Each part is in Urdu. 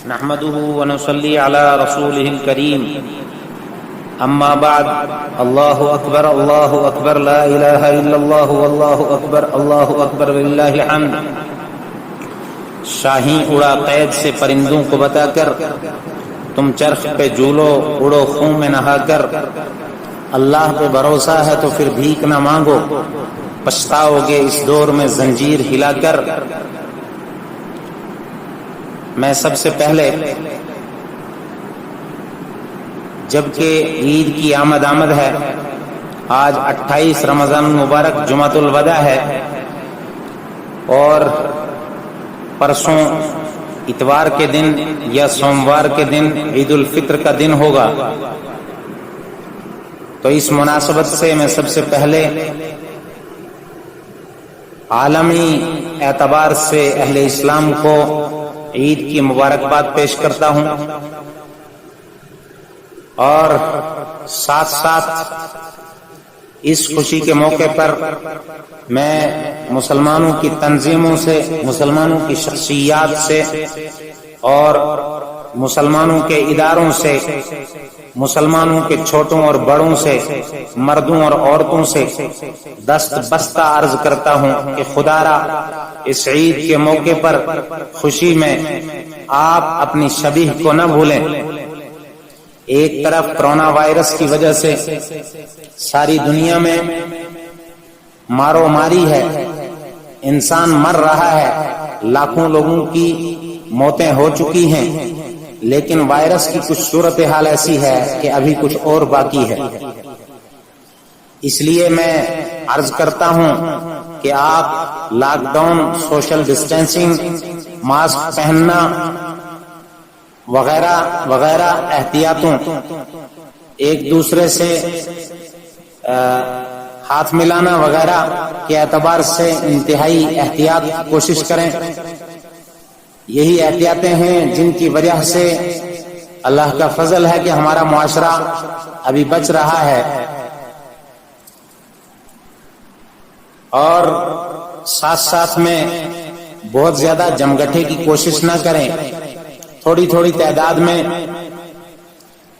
نحمده ونصلي على رسوله الكريم اما بعد اللہ اکبر لا الہ الا اللہ واللہ اکبر وللہ الحمد۔ شاہین اڑا قید سے پرندوں کو بتا کر، تم چرخ پہ جھولو اڑو خون میں نہا کر، اللہ پہ بھروسہ ہے تو پھر بھیک نہ مانگو، پچھتاؤ گے اس دور میں زنجیر ہلا کر۔ میں سب سے پہلے جبکہ عید کی آمد ہے، آج 28 رمضان مبارک جمعۃ الوداع ہے اور پرسوں اتوار کے دن یا سوموار کے دن عید الفطر کا دن ہوگا، تو اس مناسبت سے میں سب سے پہلے عالمی اعتبار سے اہل اسلام کو عید کی مبارکباد پیش کرتا ہوں، اور ساتھ ساتھ اس خوشی کے موقع پر میں مسلمانوں کی تنظیموں سے، مسلمانوں کی شخصیات سے اور مسلمانوں کے اداروں سے، مسلمانوں کے چھوٹوں اور بڑوں سے، مردوں اور عورتوں سے دست بستہ عرض کرتا ہوں کہ خدا را اس عید کے موقع پر خوشی میں آپ اپنی شبیہ کو نہ بھولیں۔ ایک طرف کرونا وائرس کی وجہ سے ساری دنیا میں مارو ماری ہے، انسان مر رہا ہے، لاکھوں لوگوں کی موتیں ہو چکی ہیں، لیکن وائرس کی کچھ صورتحال ایسی ہے کہ ابھی کچھ اور باقی ہے۔ اس لیے میں عرض کرتا ہوں کہ آپ lockdown, social distancing, mask پہننا وغیرہ وغیرہ احتیاطوں، ایک دوسرے سے ہاتھ ملانا وغیرہ کے اعتبار سے انتہائی احتیاط کوشش کریں۔ یہی احتیاطیں ہیں جن کی وجہ سے اللہ کا فضل ہے کہ ہمارا معاشرہ ابھی بچ رہا ہے، اور ساتھ ساتھ میں بہت زیادہ جمگٹھے کی کوشش نہ کریں، تھوڑی تھوڑی تعداد میں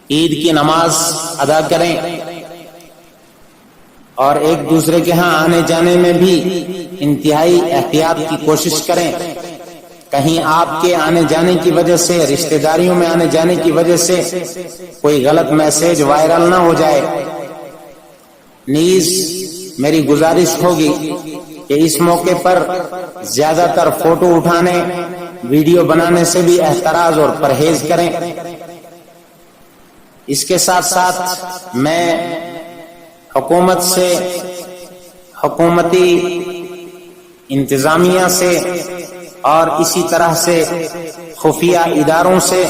عید کی نماز ادا کریں، اور ایک دوسرے کے ہاں آنے جانے میں بھی انتہائی احتیاط کی کوشش کریں۔ کہیں آپ کے آنے جانے کی وجہ سے، رشتہ داریوں میں آنے جانے کی وجہ سے کوئی غلط میسج وائرل نہ ہو جائے۔ نیز میری گزارش ہوگی کہ اس موقع پر زیادہ تر فوٹو اٹھانے، ویڈیو بنانے سے بھی احتراز اور پرہیز کریں۔ اس کے ساتھ ساتھ میں حکومت سے، حکومتی انتظامیہ سے اور اسی طرح سے خفیہ اداروں سے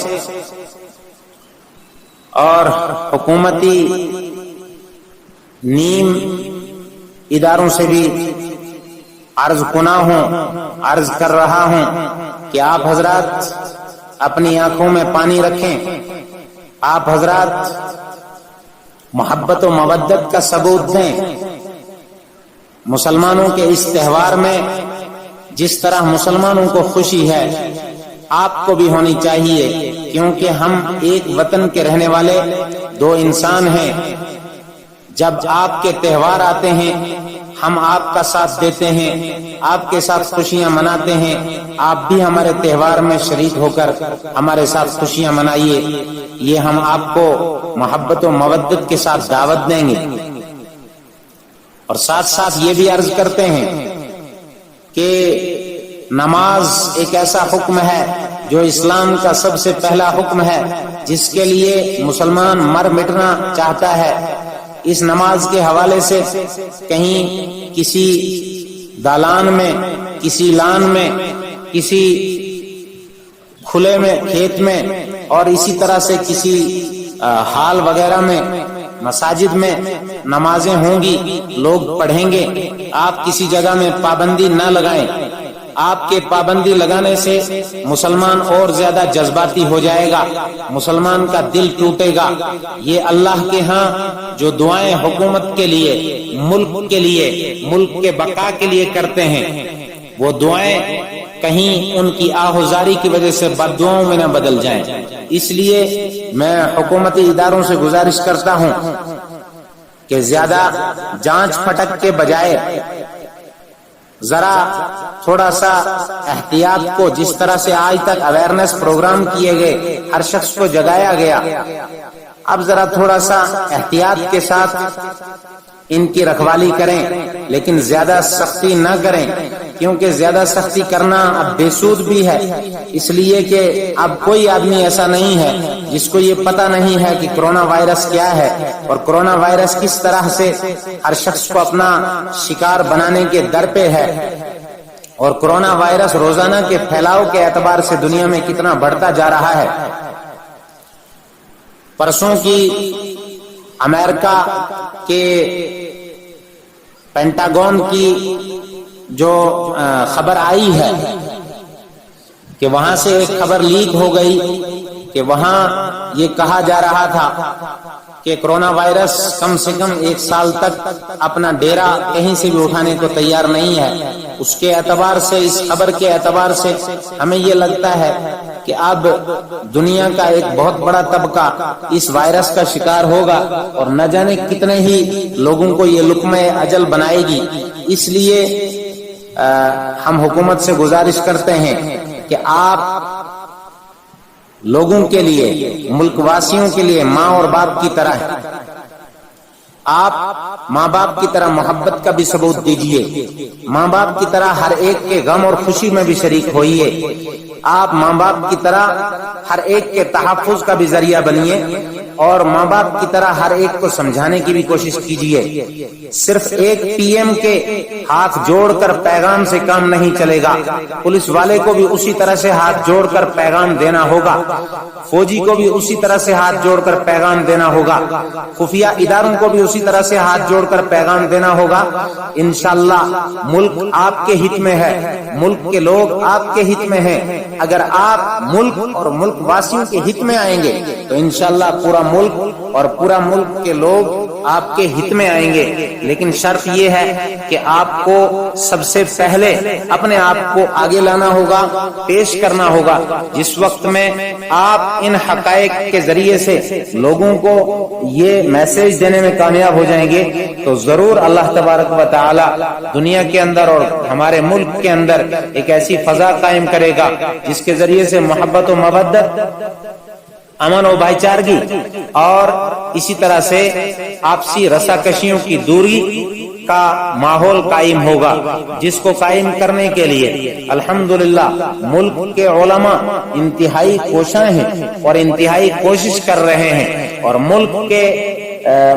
اور حکومتی نیم اداروں سے بھی عرض کر رہا ہوں کہ آپ حضرات اپنی آنکھوں میں پانی رکھیں، آپ حضرات محبت و مودت کا ثبوت دیں۔ مسلمانوں کے اس تہوار میں جس طرح مسلمانوں کو خوشی ہے، آپ کو بھی ہونی چاہیے، کیونکہ ہم ایک وطن کے رہنے والے دو انسان ہیں۔ جب آپ کے تہوار آتے ہیں، ہم آپ کا ساتھ دیتے ہیں، آپ کے ساتھ خوشیاں مناتے ہیں، آپ بھی ہمارے تہوار میں شریک ہو کر ہمارے ساتھ خوشیاں منائیے۔ یہ ہم آپ کو محبت و مودت کے ساتھ دعوت دیں گے، اور ساتھ ساتھ یہ بھی عرض کرتے ہیں کہ نماز ایک ایسا حکم ہے جو اسلام کا سب سے پہلا حکم ہے، جس کے لیے مسلمان مر مٹنا چاہتا ہے۔ اس نماز کے حوالے سے کہیں کسی دالان میں، کسی لان میں، کسی کھلے میں کھیت میں، اور اسی طرح سے کسی ہال وغیرہ میں، مساجد میں نمازیں ہوں گی، لوگ پڑھیں گے۔ آپ کسی جگہ میں پابندی نہ لگائیں، آپ کے پابندی لگانے سے مسلمان اور زیادہ جذباتی ہو جائے گا، مسلمان کا دل ٹوٹے گا۔ یہ اللہ کے ہاں جو دعائیں حکومت کے لیے، ملک کے لیے، ملک کے بقا کے لیے کرتے ہیں، وہ دعائیں کہیں ان کی آہوزاری کی وجہ سے بددعاؤں میں نہ بدل جائیں۔ اس لیے میں حکومتی اداروں سے گزارش کرتا ہوں کہ زیادہ جانچ پھٹک کے بجائے ذرا تھوڑا سا احتیاط کو، جس طرح سے آج تک اویئرنیس پروگرام کیے گئے، ہر شخص کو جگایا گیا، اب ذرا تھوڑا سا احتیاط کے ساتھ ان کی رکھوالی کریں، لیکن زیادہ سختی نہ کریں، کیونکہ زیادہ سختی کرنا اب بے سود بھی ہے، اس لیے کہ اب کوئی آدمی ایسا نہیں ہے جس کو یہ پتہ نہیں ہے کہ کرونا وائرس کیا ہے اور کرونا وائرس کس طرح سے ہر شخص کو اپنا شکار بنانے کے در پہ ہے، اور کرونا وائرس روزانہ کے پھیلاؤ کے اعتبار سے دنیا میں کتنا بڑھتا جا رہا ہے۔ پرسوں کی امریکہ کے پینٹاگون کی جو خبر آئی ہے کہ وہاں سے ایک خبر لیک ہو گئی کہ وہاں یہ کہا جا رہا تھا کہ کرونا وائرس کم سے کم 1 سال تک اپنا ڈیرا کہیں سے بھی اٹھانے کو تیار نہیں ہے۔ اس کے اعتبار سے، اس خبر کے اعتبار سے ہمیں یہ لگتا ہے کہ اب دنیا کا ایک بہت بڑا طبقہ اس وائرس کا شکار ہوگا اور نہ جانے کتنے ہی لوگوں کو یہ لقمہ اجل بنائے گی۔ اس لیے ہم حکومت سے گزارش کرتے ہیں کہ آپ لوگوں کے لیے، ملک واسیوں کے لیے ماں اور باپ کی طرح ہیں، آپ ماں باپ کی طرح محبت کا بھی ثبوت دیجیے، ماں باپ کی طرح ہر ایک کے غم اور خوشی میں بھی شریک ہوئیے، آپ ماں باپ کی طرح ہر ایک کے تحفظ کا بھی ذریعہ بنیے، اور ماں باپ کی طرح ہر ایک کو سمجھانے کی بھی کوشش کیجیے۔ صرف ایک پی ایم کے ہاتھ جوڑ کر پیغام سے کام نہیں چلے گا، پولیس والے کو بھی اسی طرح سے ہاتھ جوڑ کر پیغام دینا ہوگا، فوجی کو بھی اسی طرح سے ہاتھ جوڑ کر پیغام دینا ہوگا، خفیہ اداروں کو بھی اسی طرح سے ہاتھ جوڑ کر پیغام دینا ہوگا۔ انشاءاللہ ملک آپ کے ہت میں ہے، ملک کے لوگ آپ کے ہت میں ہیں۔ اگر آپ ملک اور ملک واسیوں کے ہت میں آئیں گے تو انشاءاللہ پورا ملک اور پورا ملک کے لوگ آپ کے ہت میں آئیں گے، لیکن شرط یہ ہے کہ آپ کو سب سے پہلے اپنے آپ کو آگے لانا ہوگا، پیش کرنا ہوگا۔ جس وقت میں آپ ان حقائق کے ذریعے سے لوگوں کو یہ میسج دینے میں کامیاب ہو جائیں گے تو ضرور اللہ تبارک و تعالی دنیا کے اندر اور ہمارے ملک کے اندر ایک ایسی فضا قائم کرے گا جس کے ذریعے سے محبت و مودت، امن و بھائی چارگی اور اسی طرح سے آپسی رساکشیوں کی دوری کا ماحول قائم ہوگا، جس کو قائم کرنے کے لیے الحمدللہ ملک کے علماء انتہائی کوشاں ہیں اور انتہائی کوشش کر رہے ہیں، اور ملک کے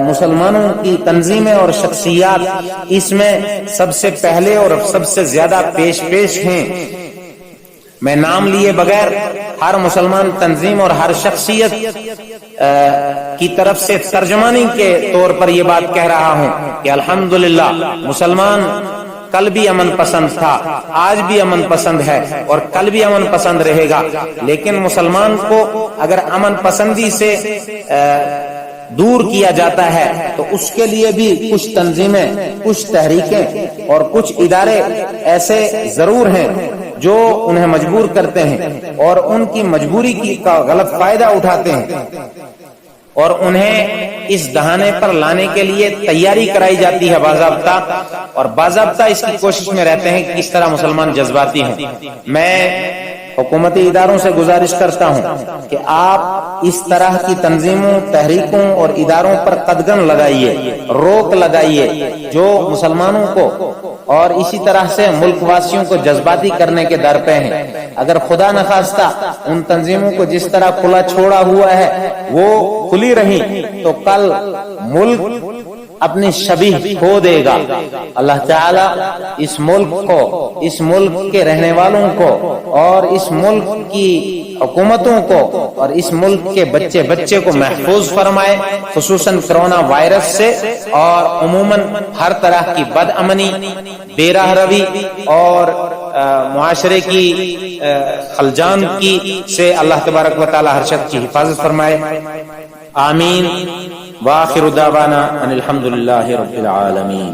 مسلمانوں کی تنظیمیں اور شخصیات اس میں سب سے پہلے اور سب سے زیادہ پیش ہیں۔ میں نام لیے بغیر ہر مسلمان تنظیم اور ہر شخصیت کی طرف سے ترجمانی کے طور پر یہ بات کہہ رہا ہوں کہ الحمدللہ مسلمان کل بھی امن پسند تھا، آج بھی امن پسند ہے اور کل بھی امن پسند رہے گا، لیکن مسلمان کو اگر امن پسندی سے دور کیا جاتا ہے تو اس کے لیے بھی کچھ تنظیمیں، کچھ تحریکیں اور کچھ ادارے ایسے ضرور ہیں جو انہیں مجبور کرتے ہیں اور ان کی مجبوری کا غلط فائدہ اٹھاتے ہیں، اور انہیں اس دہانے پر لانے کے لیے تیاری کرائی جاتی ہے باضابطہ، اور باضابطہ اس کی کوشش میں رہتے ہیں کہ کس طرح مسلمان جذباتی ہیں۔ میں حکومتی اداروں سے گزارش کرتا ہوں کہ آپ اس طرح کی تنظیموں، تحریکوں اور اداروں پر قدغن لگائیے، روک لگائیے جو مسلمانوں کو اور اسی طرح سے ملک واسیوں کو جذباتی کرنے کے در پہ ہیں۔ اگر خدا نخواستہ ان تنظیموں کو جس طرح کھلا چھوڑا ہوا ہے وہ کھلی رہی تو کل ملک اپنی شبیہ کھو دے گا۔ اللہ تعالیٰ اس ملک کو، اس ملک کے رہنے والوں کو اور اس ملک کی حکومتوں کو اور اس ملک کے بچے کو محفوظ فرمائے، خصوصاً کرونا وائرس سے اور عموماً ہر طرح کی بد امنی، بے راہ روی اور معاشرے کی خلجان کی سے اللہ تبارک و تعالی ہر شخص کی حفاظت فرمائے، آمین۔ وآخر دعوانا ان الحمد للہ رب العالمین۔